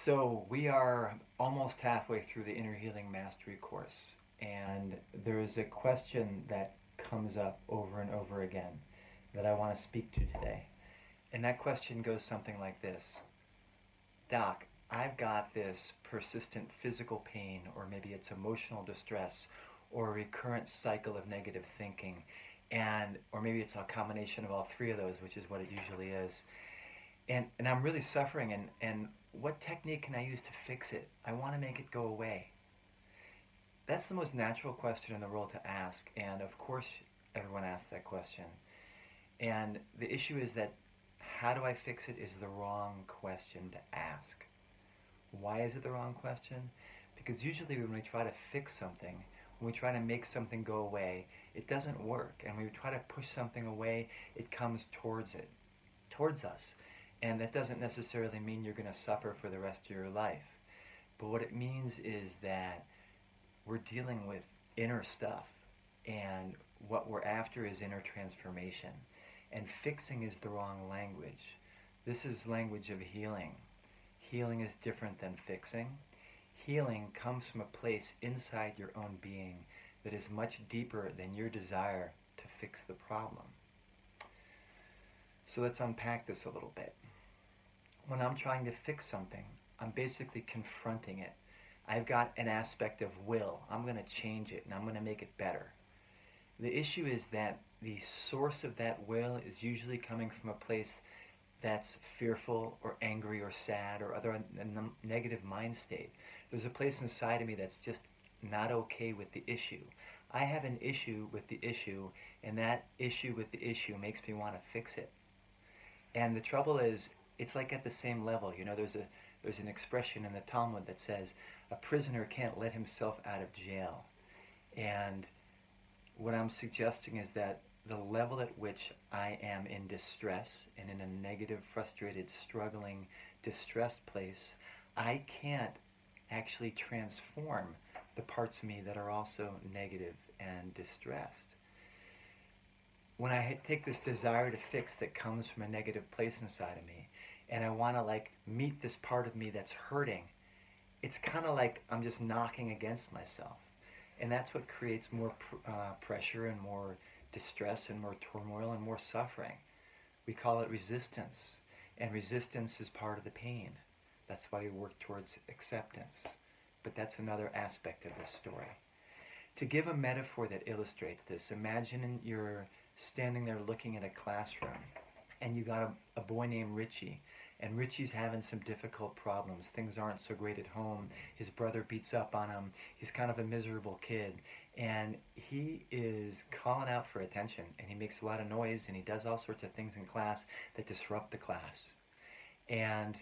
So we are almost halfway through the Inner Healing Mastery course, and there is a question that comes up over and over again that I want to speak to today. And that question goes something like this. Doc, I've got this persistent physical pain, or maybe it's emotional distress, or a recurrent cycle of negative thinking, or maybe it's a combination of all three of those, which is what it usually is. And I'm really suffering, and what technique can I use to fix it? I want to make it go away. That's the most natural question in the world to ask, and of course everyone asks that question. And the issue is that how do I fix it is the wrong question to ask. Why is it the wrong question? Because usually when we try to fix something, when we try to make something go away, it doesn't work. And when we try to push something away, it comes towards us. And that doesn't necessarily mean you're going to suffer for the rest of your life. But what it means is that we're dealing with inner stuff, and what we're after is inner transformation. And fixing is the wrong language. This is language of healing. Healing is different than fixing. Healing comes from a place inside your own being that is much deeper than your desire to fix the problem. So let's unpack this a little bit. When I'm trying to fix something, I'm basically confronting it. I've got an aspect of will. I'm going to change it and I'm going to make it better. The issue is that the source of that will is usually coming from a place that's fearful or angry or sad or other negative mind state. There's a place inside of me that's just not okay with the issue. I have an issue with the issue, and that issue with the issue makes me want to fix it. And the trouble is, it's like at the same level. You know, there's an expression in the Talmud that says a prisoner can't let himself out of jail. And what I'm suggesting is that the level at which I am in distress and in a negative, frustrated, struggling, distressed place, I can't actually transform the parts of me that are also negative and distressed. When I take this desire to fix that comes from a negative place inside of me, and I want to meet this part of me that's hurting, it's kind of like I'm just knocking against myself. And that's what creates more pressure and more distress and more turmoil and more suffering. We call it resistance. And resistance is part of the pain. That's why we work towards acceptance. But that's another aspect of this story. To give a metaphor that illustrates this, imagine you're standing there looking at a classroom, and you got a boy named Richie, and Richie's having some difficult problems. Things aren't so great at home. His brother beats up on him. He's kind of a miserable kid, and he is calling out for attention, and he makes a lot of noise, and he does all sorts of things in class that disrupt the class. And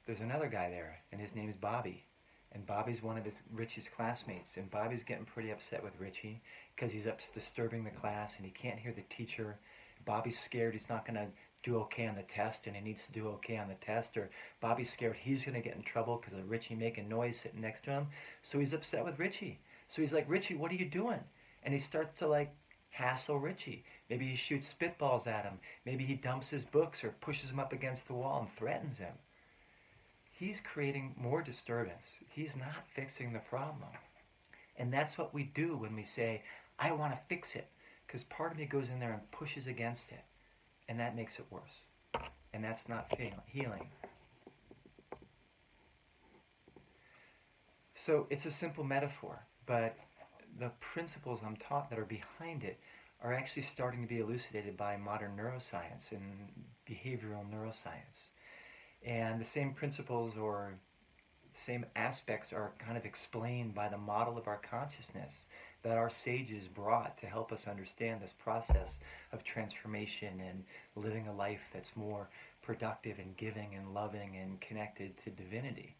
there's another guy there, and his name is Bobby. And Bobby's one of Richie's classmates, and Bobby's getting pretty upset with Richie because he's disturbing the class and he can't hear the teacher. Bobby's scared he's not going to do okay on the test, and he needs to do okay on the test, or Bobby's scared he's going to get in trouble because of Richie making noise sitting next to him. So he's upset with Richie. So he's like, Richie, what are you doing? And he starts to hassle Richie. Maybe he shoots spitballs at him. Maybe he dumps his books or pushes him up against the wall and threatens him. He's creating more disturbance. He's not fixing the problem. And that's what we do when we say, I want to fix it. Because part of me goes in there and pushes against it. And that makes it worse. And that's not healing. So it's a simple metaphor, but the principles I'm taught that are behind it are actually starting to be elucidated by modern neuroscience and behavioral neuroscience. And the same principles or same aspects are kind of explained by the model of our consciousness that our sages brought to help us understand this process of transformation and living a life that's more productive and giving and loving and connected to divinity.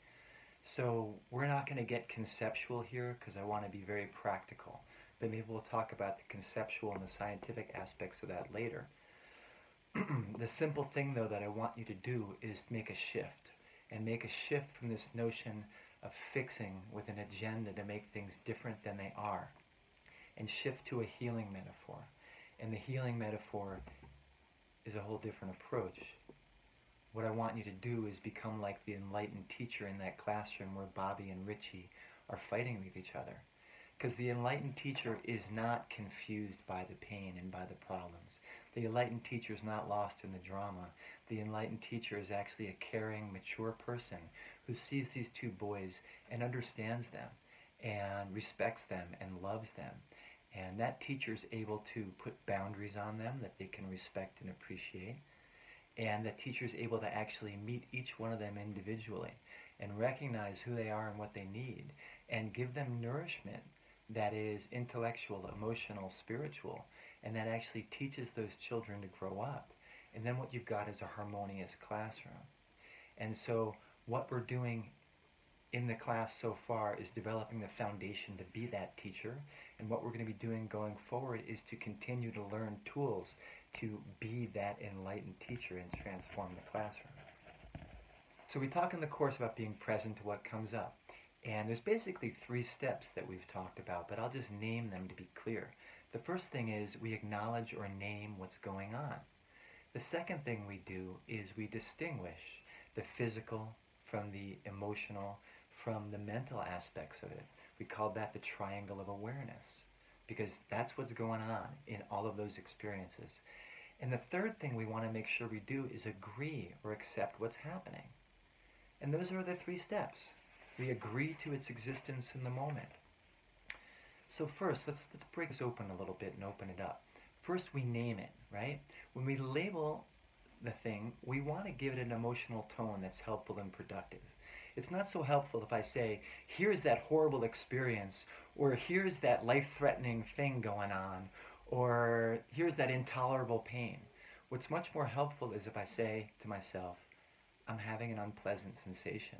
So we're not going to get conceptual here because I want to be very practical, but maybe we'll talk about the conceptual and the scientific aspects of that later. The simple thing, though, that I want you to do is make a shift, and make a shift from this notion of fixing with an agenda to make things different than they are, and shift to a healing metaphor. And the healing metaphor is a whole different approach. what I want you to do is become like the enlightened teacher in that classroom where Bobby and Richie are fighting with each other. Because the enlightened teacher is not confused by the pain and by the problems. The enlightened teacher is not lost in the drama. The enlightened teacher is actually a caring, mature person who sees these two boys and understands them and respects them and loves them. And that teacher is able to put boundaries on them that they can respect and appreciate. And that teacher is able to actually meet each one of them individually and recognize who they are and what they need and give them nourishment that is intellectual, emotional, spiritual, and that actually teaches those children to grow up. And then what you've got is a harmonious classroom. And so what we're doing in the class so far is developing the foundation to be that teacher. And what we're going to be doing going forward is to continue to learn tools to be that enlightened teacher and transform the classroom. So we talk in the course about being present to what comes up. And there's basically 3 steps that we've talked about, but I'll just name them to be clear. The first thing is we acknowledge or name what's going on. The second thing we do is we distinguish the physical from the emotional, from the mental aspects of it. We call that the triangle of awareness, because that's what's going on in all of those experiences. And the third thing we want to make sure we do is agree or accept what's happening. And those are the 3 steps. We agree to its existence in the moment. So first, let's break this open a little bit and open it up. First, we name it, right? When we label the thing, we want to give it an emotional tone that's helpful and productive. It's not so helpful if I say, here's that horrible experience, or here's that life-threatening thing going on, or here's that intolerable pain. What's much more helpful is if I say to myself, I'm having an unpleasant sensation,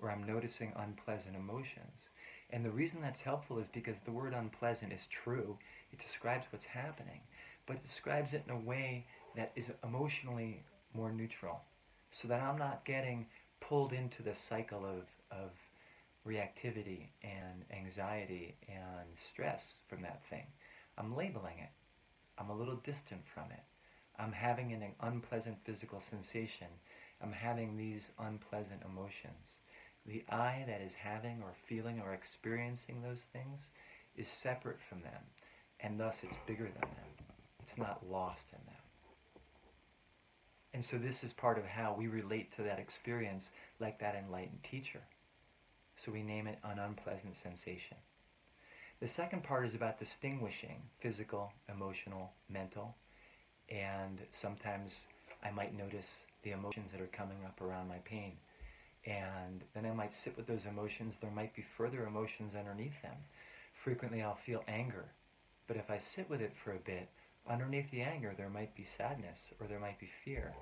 or I'm noticing unpleasant emotions. And the reason that's helpful is because the word unpleasant is true. It describes what's happening, but it describes it in a way that is emotionally more neutral, so that I'm not getting pulled into the cycle of reactivity and anxiety and stress from that thing. I'm labeling it. I'm a little distant from it. I'm having an unpleasant physical sensation. I'm having these unpleasant emotions. The I that is having or feeling or experiencing those things is separate from them, and thus it's bigger than them. It's not lost in them. And so this is part of how we relate to that experience like that enlightened teacher. So we name it an unpleasant sensation. The second part is about distinguishing physical, emotional, mental, and sometimes I might notice the emotions that are coming up around my pain. And then I might sit with those emotions. There might be further emotions underneath them. Frequently I'll feel anger, but if I sit with it for a bit, underneath the anger there might be sadness or there might be fear.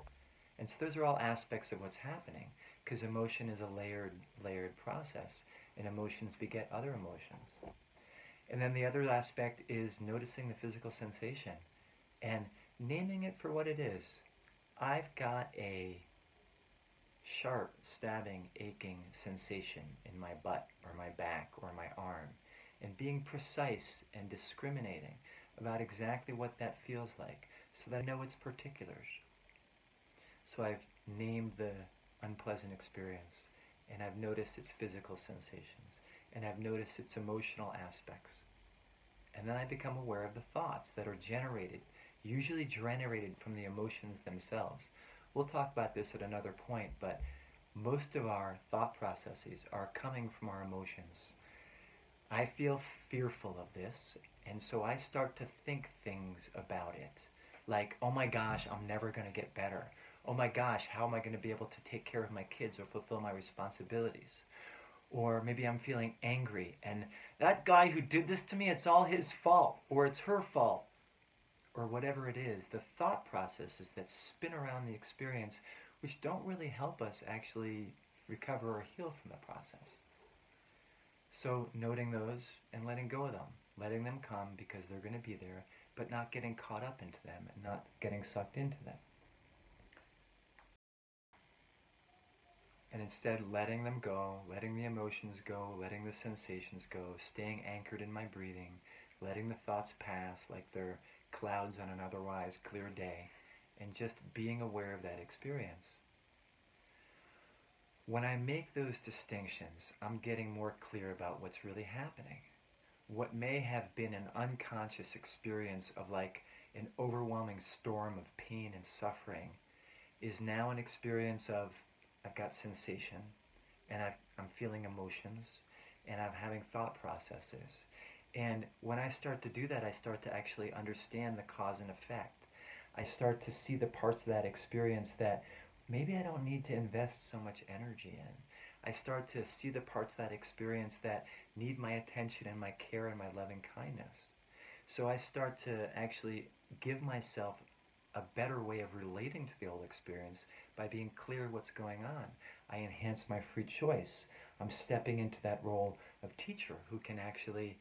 And so those are all aspects of what's happening, because emotion is a layered process, and emotions beget other emotions. And then the other aspect is noticing the physical sensation and naming it for what it is. I've got a sharp, stabbing, aching sensation in my butt or my back or my arm, and being precise and discriminating about exactly what that feels like so that I know its particulars. So I've named the unpleasant experience, and I've noticed its physical sensations, and I've noticed its emotional aspects. And then I become aware of the thoughts that are generated, usually generated from the emotions themselves. We'll talk about this at another point, but most of our thought processes are coming from our emotions. I feel fearful of this, and so I start to think things about it. Like, oh my gosh, I'm never going to get better. Oh my gosh, how am I going to be able to take care of my kids or fulfill my responsibilities? Or maybe I'm feeling angry, and that guy who did this to me, it's all his fault, or it's her fault, or whatever it is. The thought processes that spin around the experience, which don't really help us actually recover or heal from the process. So noting those and letting go of them, letting them come because they're going to be there, but not getting caught up into them and not getting sucked into them. And instead letting them go, letting the emotions go, letting the sensations go, staying anchored in my breathing, letting the thoughts pass like they're clouds on an otherwise clear day, and just being aware of that experience. When I make those distinctions, I'm getting more clear about what's really happening. What may have been an unconscious experience of like an overwhelming storm of pain and suffering is now an experience of I've got sensation and I'm feeling emotions and I'm having thought processes. And when I start to do that, I start to actually understand the cause and effect. I start to see the parts of that experience that maybe I don't need to invest so much energy in. I start to see the parts of that experience that need my attention and my care and my loving kindness. So I start to actually give myself a better way of relating to the old experience by being clear what's going on. I enhance my free choice. I'm stepping into that role of teacher who can actually,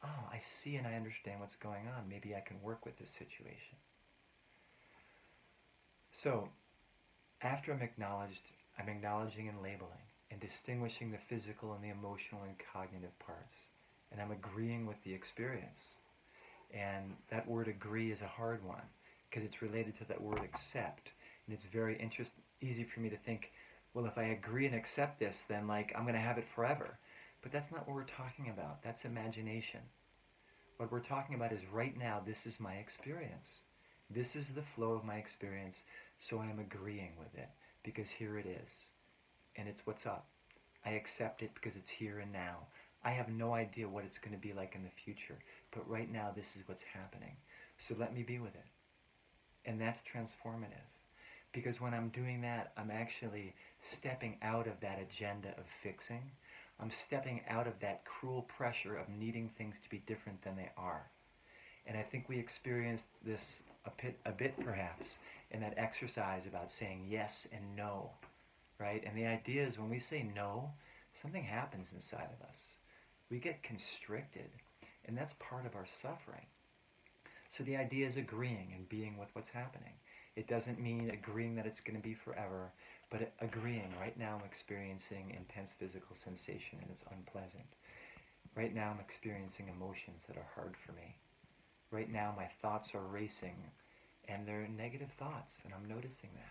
oh, I see and I understand what's going on. Maybe I can work with this situation. So after I'm acknowledging and labeling and distinguishing the physical and the emotional and cognitive parts. And I'm agreeing with the experience. And that word agree is a hard one because it's related to that word accept. And it's very easy for me to think, well, if I agree and accept this, then like I'm going to have it forever. But that's not what we're talking about. That's imagination. What we're talking about is right now, this is my experience. This is the flow of my experience, so I am agreeing with it because here it is. And it's what's up. I accept it because it's here and now. I have no idea what it's going to be like in the future, but right now this is what's happening. So let me be with it. And that's transformative. Because when I'm doing that, I'm actually stepping out of that agenda of fixing. I'm stepping out of that cruel pressure of needing things to be different than they are. And I think we experienced this a bit perhaps in that exercise about saying yes and no, right? And the idea is when we say no, something happens inside of us. We get constricted, and that's part of our suffering. So the idea is agreeing and being with what's happening. It doesn't mean agreeing that it's going to be forever, but agreeing, right now I'm experiencing intense physical sensation and it's unpleasant. Right now I'm experiencing emotions that are hard for me. Right now my thoughts are racing and they're negative thoughts, and I'm noticing that.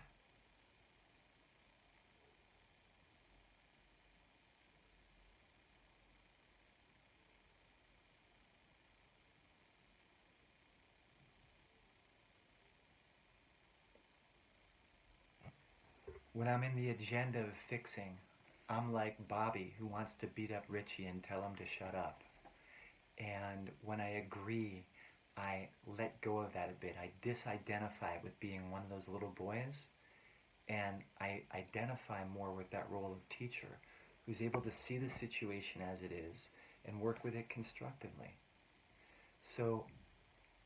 When I'm in the agenda of fixing, I'm like Bobby who wants to beat up Richie and tell him to shut up. And when I agree, I let go of that a bit. I disidentify with being one of those little boys, and I identify more with that role of teacher who's able to see the situation as it is and work with it constructively. So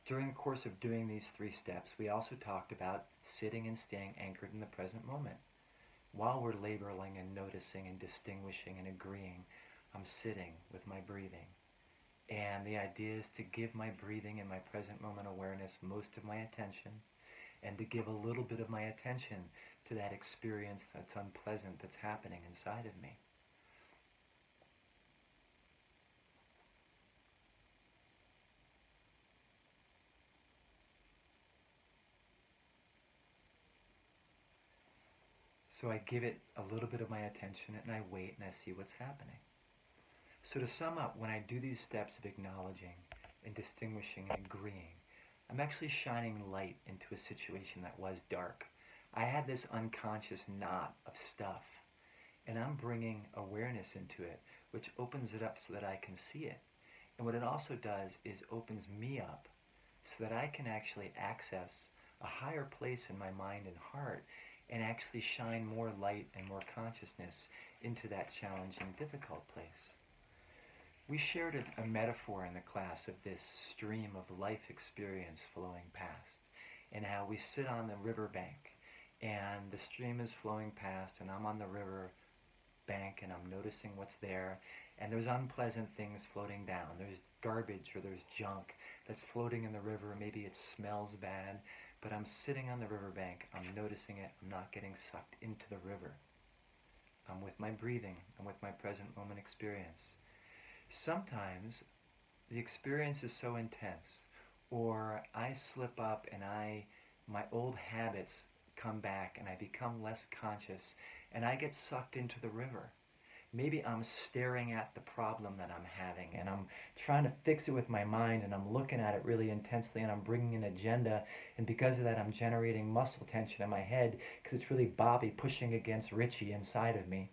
during the course of doing these 3 steps, we also talked about sitting and staying anchored in the present moment. While we're labeling and noticing and distinguishing and agreeing, I'm sitting with my breathing. And the idea is to give my breathing and my present moment awareness most of my attention, and to give a little bit of my attention to that experience that's unpleasant that's happening inside of me. So I give it a little bit of my attention and I wait and I see what's happening. So to sum up, when I do these steps of acknowledging and distinguishing and agreeing, I'm actually shining light into a situation that was dark. I had this unconscious knot of stuff, and I'm bringing awareness into it, which opens it up so that I can see it. And what it also does is opens me up so that I can actually access a higher place in my mind and heart and actually shine more light and more consciousness into that challenging, difficult place. We shared a metaphor in the class of this stream of life experience flowing past, and how we sit on the riverbank and the stream is flowing past and I'm on the river bank and I'm noticing what's there, and there's unpleasant things floating down. There's garbage or there's junk that's floating in the river. Maybe it smells bad, but I'm sitting on the riverbank. I'm noticing it. I'm not getting sucked into the river. I'm with my breathing. I'm with my present moment experience. Sometimes the experience is so intense, or I slip up and my old habits come back and I become less conscious and I get sucked into the river. Maybe I'm staring at the problem that I'm having and I'm trying to fix it with my mind and I'm looking at it really intensely and I'm bringing an agenda, and because of that I'm generating muscle tension in my head because it's really Bobby pushing against Richie inside of me.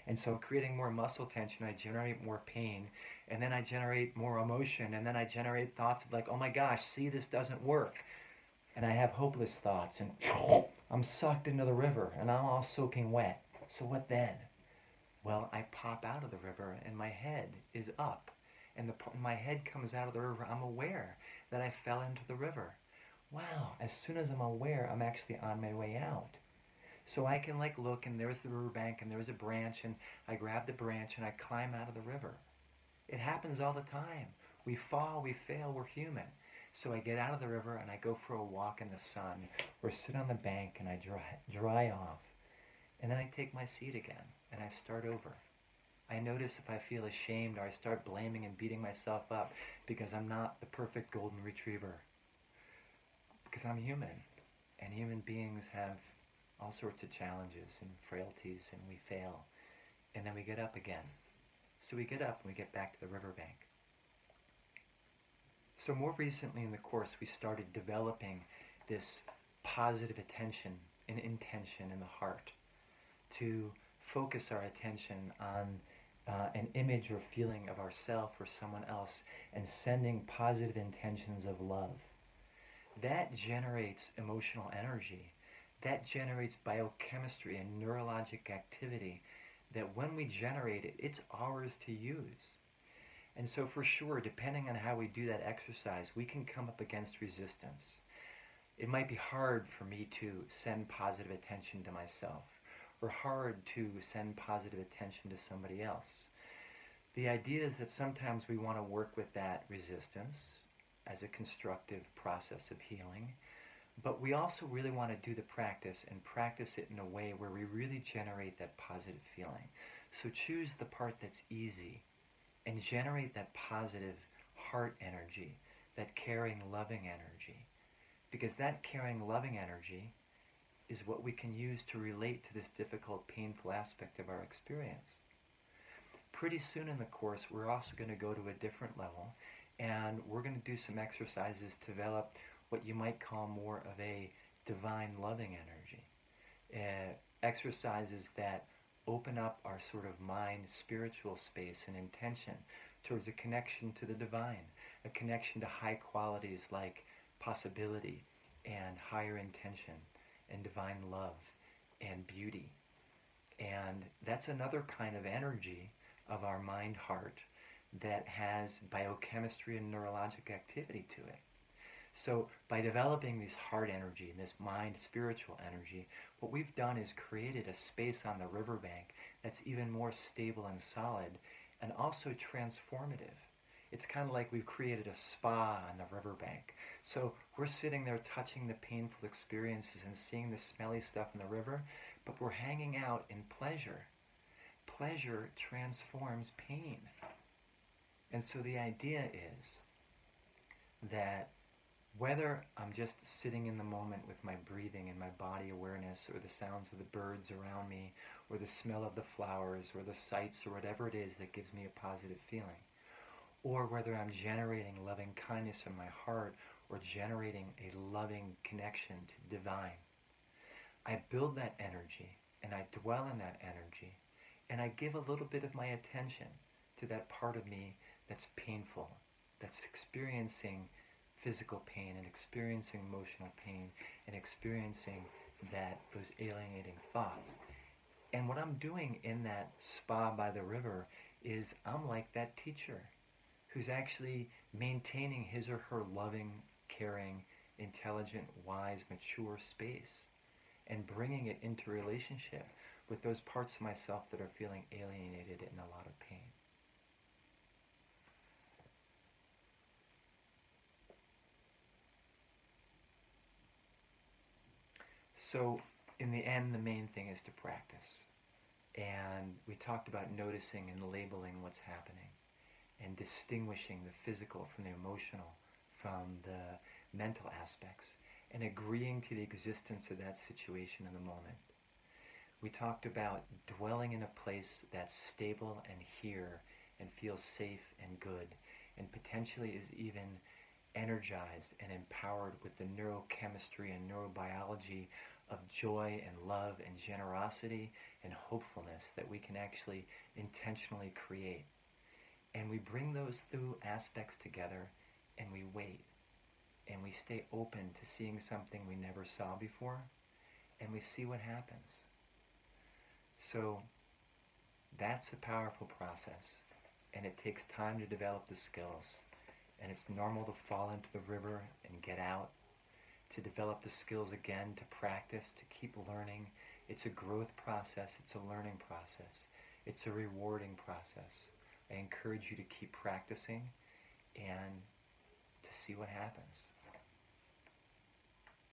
And so creating more muscle tension, I generate more pain, and then I generate more emotion, and then I generate thoughts of like, oh my gosh, see, this doesn't work. And I have hopeless thoughts, and I'm sucked into the river, and I'm all soaking wet. So what then? Well, I pop out of the river, and my head is up. And my head comes out of the river, I'm aware that I fell into the river. Wow, as soon as I'm aware, I'm actually on my way out. So I can like look and there's the riverbank and there's a branch and I grab the branch and I climb out of the river. It happens all the time. We fall, we fail, we're human. So I get out of the river and I go for a walk in the sun or sit on the bank and I dry off. And then I take my seat again and I start over. I notice if I feel ashamed or I start blaming and beating myself up because I'm not the perfect golden retriever. Because I'm human and human beings have all sorts of challenges and frailties, and we fail. And then we get up again. So we get up and we get back to the riverbank. So more recently in the course, we started developing this positive attention and intention in the heart to focus our attention on an image or feeling of ourself or someone else and sending positive intentions of love. That generates emotional energy. That generates biochemistry and neurologic activity that when we generate it, it's ours to use. And so for sure, depending on how we do that exercise, we can come up against resistance. It might be hard for me to send positive attention to myself, or hard to send positive attention to somebody else. The idea is that sometimes we want to work with that resistance as a constructive process of healing. But we also really want to do the practice and practice it in a way where we really generate that positive feeling. So choose the part that's easy and generate that positive heart energy, that caring, loving energy. Because that caring, loving energy is what we can use to relate to this difficult, painful aspect of our experience. Pretty soon in the course, we're also going to go to a different level, and we're going to do some exercises to develop what you might call more of a divine loving energy. Exercises that open up our sort of mind, spiritual space and intention towards a connection to the divine, a connection to high qualities like possibility and higher intention and divine love and beauty. And that's another kind of energy of our mind-heart that has biochemistry and neurologic activity to it. So by developing this heart energy and this mind spiritual energy, what we've done is created a space on the riverbank that's even more stable and solid and also transformative. It's kind of like we've created a spa on the riverbank. So we're sitting there touching the painful experiences and seeing the smelly stuff in the river, but we're hanging out in pleasure. Pleasure transforms pain. And so the idea is that whether I'm just sitting in the moment with my breathing and my body awareness, or the sounds of the birds around me, or the smell of the flowers, or the sights, or whatever it is that gives me a positive feeling, or whether I'm generating loving kindness in my heart, or generating a loving connection to divine, I build that energy, and I dwell in that energy, and I give a little bit of my attention to that part of me that's painful, that's experiencing physical pain and experiencing emotional pain and experiencing those alienating thoughts. And what I'm doing in that spa by the river is I'm like that teacher who's actually maintaining his or her loving, caring, intelligent, wise, mature space and bringing it into relationship with those parts of myself that are feeling alienated and a lot of pain. So in the end, the main thing is to practice. And we talked about noticing and labeling what's happening and distinguishing the physical from the emotional, from the mental aspects, and agreeing to the existence of that situation in the moment. We talked about dwelling in a place that's stable and here and feels safe and good and potentially is even energized and empowered with the neurochemistry and neurobiology of joy and love and generosity and hopefulness that we can actually intentionally create. And we bring those two aspects together and we wait and we stay open to seeing something we never saw before and we see what happens. So that's a powerful process and it takes time to develop the skills. And it's normal to fall into the river and get out, to develop the skills again, to practice, to keep learning. It's a growth process. It's a learning process. It's a rewarding process. I encourage you to keep practicing and to see what happens.